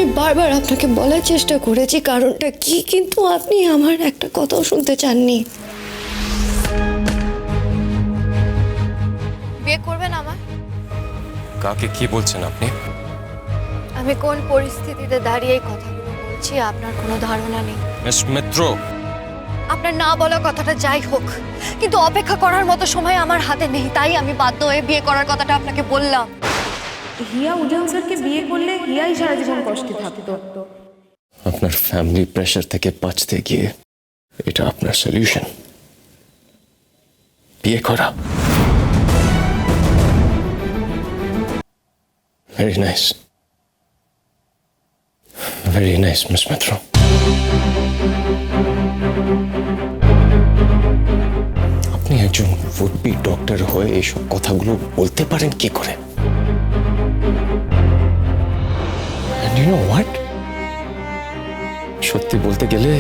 আমি বারবার আপনাকে বলার চেষ্টা করেছি কারণটা কি, কিন্তু আপনি আমার একটা কথাও শুনতে চাননি। বিয়ে করবেন আমার? কাকে কি বলছেন আপনি? আমি কোন পরিস্থিতিতে দাঁড়িয়ে এই কথাগুলো বলছি আপনার কোনো ধারণা নেই। মিস মিত্র, আপনার না বলা কথাটা যাই হোক, কিন্তু অপেক্ষা করার মতো সময় আমার হাতে নেই, তাই আমি বাধ্য হয়ে বিয়ে করার কথাটা আপনাকে বললাম। হিয়া উজান স্যারকে বিয়ে করলে হিয়াই সারা জীবন কষ্টে থাকতো। আপনার ফ্যামিলি প্রেশার থেকে বাঁচতে গিয়ে এটা আপনার সলিউশন, বিয়ে করা? Very nice, very nice miss Mitra. আপনি একজন উড বি ডক্টর হয়ে এইসব কথাগুলো বলতে পারেন কি করে? And you know what? সত্যি বলতে গেলে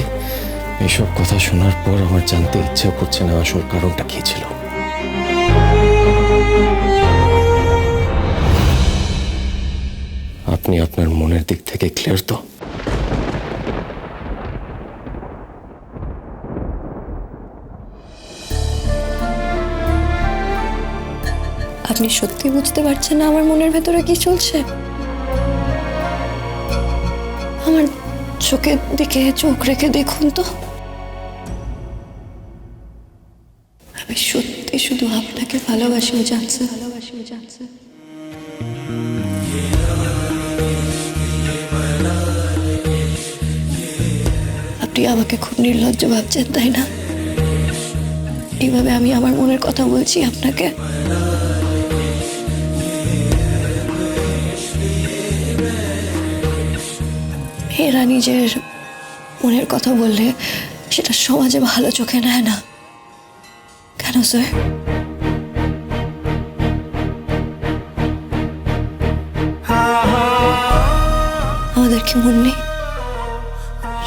এইসব কথা শোনার পর আমার জানতে ইচ্ছা করছে না আসল কারণটা কি ছিল। আপনি আপনার মনের দিক থেকে ক্লিয়ার তো? আপনি সত্যি বুঝতে পারছেন না আমার মনের ভেতরে কি চলছে? আমার চোখের দিকে চোখ রেখে দেখুন তো। আমি সত্যি শুধু আপনাকে ভালোবাসি জানছে, ভালোবাসি জানছে। আপনি আমাকে খুব নির্লজ্জ ভাবছেন তাই না? এইভাবে আমি আমার মনের কথা বলছি আপনাকে। এরা নিজের মনের কথা বললে সেটা সমাজে ভালো চোখে নেয় না কেন স্যার? আমাদের কি মন নেই?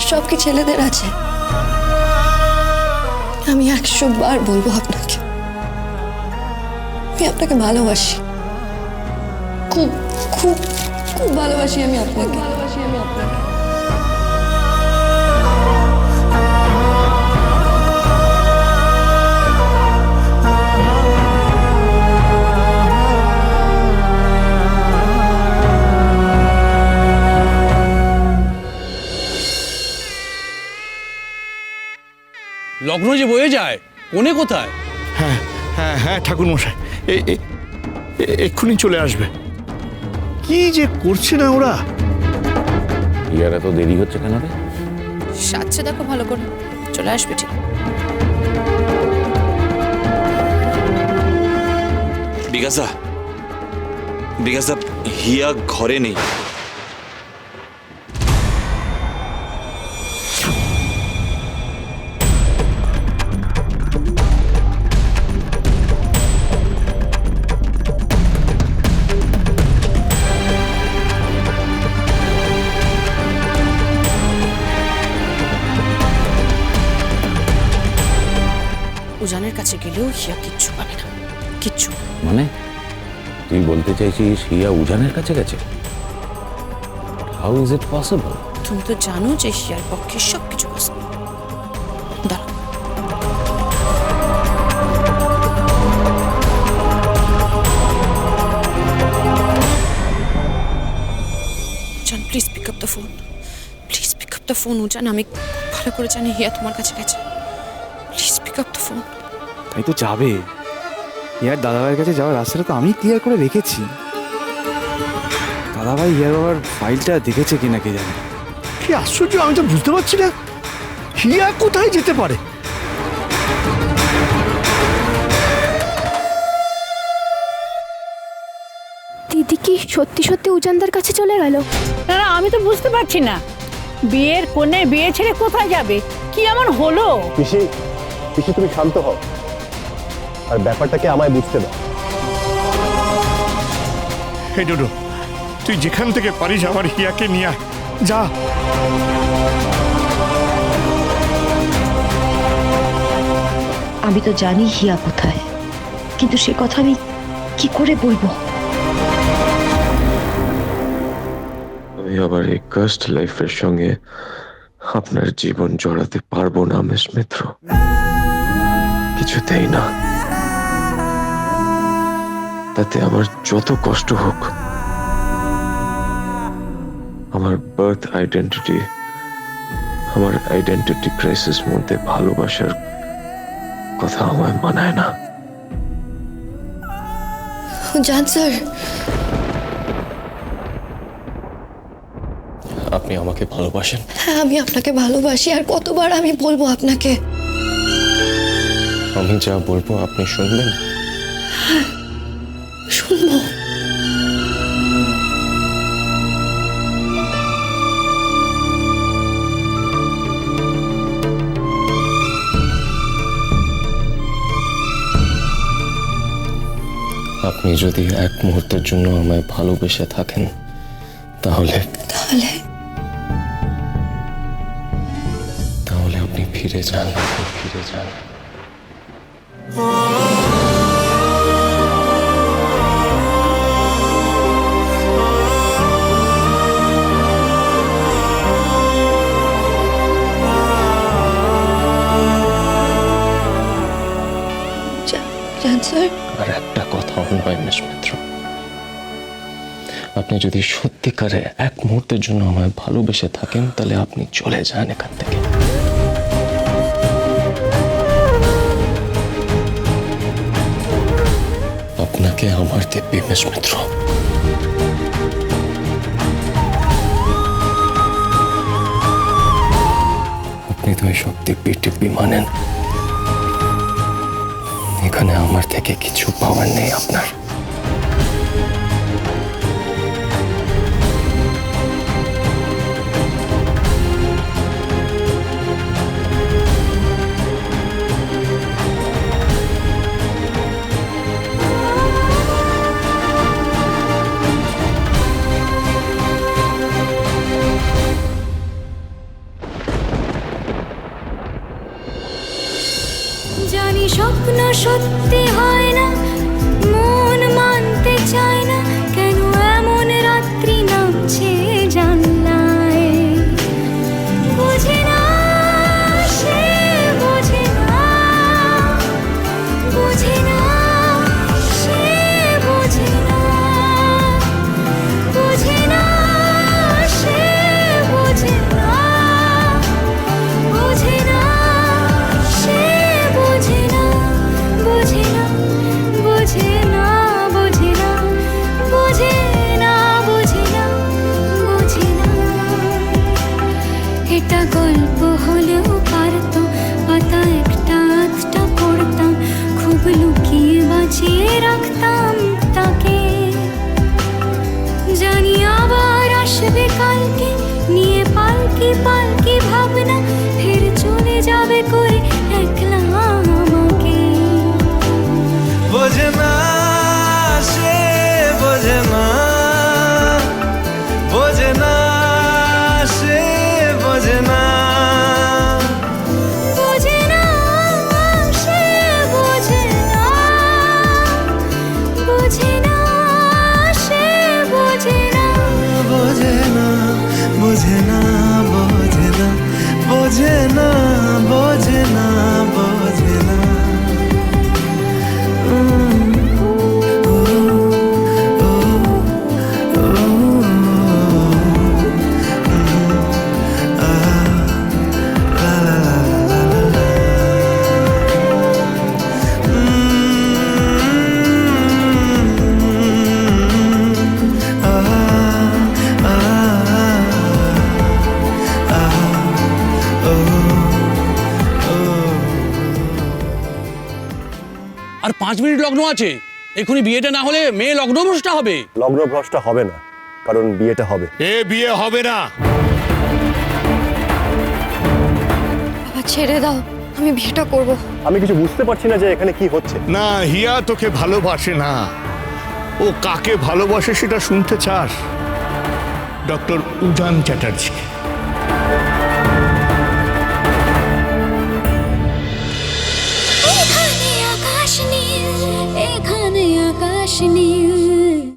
সব কি ছেলেদের আছে? আমি 100 বার বলবো আপনাকে, আমি আপনাকে ভালোবাসি, খুব খুব খুব ভালোবাসি আমি আপনাকে। লগ্ন যে বয়ে যায়, কোণে কোথায়? হ্যাঁ হ্যাঁ হ্যাঁ ঠাকুর মশাই, এক্ষুনি চলে আসবে। কি যে করছে না ওরা! ইয়ার এত দেরি হচ্ছে কেন রে? সাচ্ছে দেখো ভালো করে, চলে আসবে ঠিক। বিকাশদা, বিকাশদা, হিয়া ঘরে নেই। উজানের কাছে গেলেও হিয়া কিচ্ছু পাবে না, কিচ্ছু। মানে তুই বলতে চাইছিস হিয়া উজানের কাছে গেছে? How is it possible? তুমি তো জানো যে হিয়ার পক্ষে সবকিছু পসিবল। দাঁড়াও, Ujan please pick up the phone, please pick up the phone. Ujan, আমি ভালো করে জানি হিয়া তোমার কাছে গেছে, please pick up the phone. তাই তো যাবে, ইয়ার দাদাভাইয়ের কাছে যাওয়ার রাস্তাটা তো আমি ক্লিয়ার করে রেখেছি। দাদাভাই ইয়ার বাবার ফাইলটা দেখেছে কিনা কে জানে। কি আশ্চর্য, আমি তো বুঝতে পারছি না হিয়া কোথায় যেতে পারে। দিদি কি সত্যি সত্যি উজানদার কাছে চলে গেল? না না, আমি তো বুঝতে পারছি না, বিয়ের কোণে বিয়ে ছেড়ে কোথায় যাবে? কি এমন হলো? পিসি, পিসি তুমি শান্ত হও আর ব্যাপারটাকে আমায় বুঝতে দাও। হে ডোডো, তুই যেখান থেকে পারিস আমার হিয়াকে নিয়ে আয়, যা। আমি তো জানি হিয়া কোথায়, কিন্তু সে কথা আমি কি করে বলবো? আমি আবার এই কাস্ট লাইফের সঙ্গে আপনার জীবন জড়াতে পারবো না মিস মিত্র, কিছুতেই না। তাতে আমার যত কষ্ট হোক, আমার বার্থ আইডেন্টিটি, আমার আইডেন্টিটি ক্রাইসিস মধ্যে ভালোবাসার কথা আমায় মানায় না। জান স্যার, আপনি আমাকে ভালোবাসেন? হ্যাঁ, আমি আপনাকে ভালোবাসি। আর কতবার আমি বলবো আপনাকে? আমি যা বলবো আপনি শুনবেন? শুনবো। আপনি যদি এক মুহূর্তের জন্য আমায় ভালোবেসে থাকেন, তাহলে তাহলে আপনি ফিরে যান, ফিরে যান। জান স্যার, আর একটা কথাও নয় মিস মিত্র, আপনি যদি সত্যিকারে এক মুহূর্তের জন্য আমায় ভালোবেসে থাকেন, তাহলে আপনি চলে যান এখান থেকে। আপনাকে আমার দিব্যি মিস মিত্র। আপনি তো এইসব দিব্যি টিব্বি মানেন। এখানে আমার থেকে কিছু পাওয়ার নেই আপনার। জানি স্বপ্ন সত্যি হয় না, মন মানতে চায় না, কেন এমন রাত্রি নামছে জানলায়। বুঝে না সে, বোঝে না, বুঝে না সে, বোঝে না, বুঝে না সে, বোঝে না, বোঝে না সে, বোঝে না, বোঝে না, বোঝে না, বোঝে না, বোঝে না, বোঝে না, বোঝে না। এটা গল্প হলেও পারতো, পাতা একটা আধটা পড়তাম, খুব লুকিয়ে বাঁচিয়ে রাখতাম তাকে। জানি আবার আসবে কালকে, নিয়ে পালকি পালকি ভাবনা, ফের চলে যাবে করে একলা আমাকে। বোঝে না সে, বোঝে না, বোঝে না সে, বোঝে না, বোঝে না সে, বোঝে না, বোঝে না সে, বোঝে না, বোঝে না, বোঝে না, বোঝে না, বোঝে না, বোঝে না, বোঝে না। আর 5 মিনিট লগ্ন আছে, এখনই বিয়েটা না হলে মেয়ে লগ্ন ভ্রষ্ট হবে। লগ্ন ভ্রষ্ট হবে না, কারণ বিয়েটা হবে। বিয়ে হবে না। বাবা ছেড়ে দাও, আমি বিয়েটা করব। আমি কিছু বুঝতে পারছি না যে এখানে কি হচ্ছে। না, হিয়া তোকে ভালোবাসে না। ও কাকে ভালোবাসে সেটা শুনতে চাস? ডক্টর উজান চ্যাটার্জি।